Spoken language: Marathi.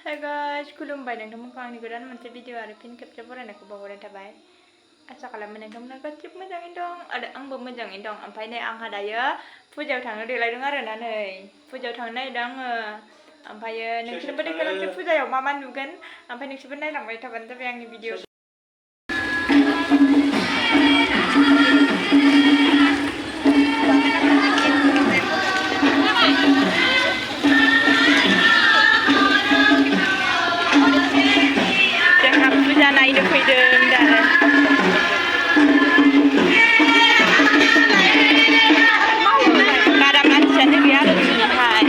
Hai guys, खुलुमबाय नोंथांमोनखौ आंनि गोदान मोनसे भिडिअ आरो फिन खेबसे फरायनायखौ बावहरनाय थाबाय। आसा खालामो नोंथांमोना गासिबो मोजाङैनो दं आरो आंबो मोजाङैनो दं। ओमफ्राय नै आंहा दायो फुजायाव थांनो देलायदों आरोना नै फुजायाव थांनो नागिरदों आङो। ओमफ्रायो नोंसोरबो देखायलांसै फुजायाव मा नुगोन। ओमफ्राय नोंसोरबो नायलांबाय थाबानो जाबाय आंनि भिडिअ। फुजा नायनो फैदों दा बारा मानसियानो गैया आरो जोंनिहाय।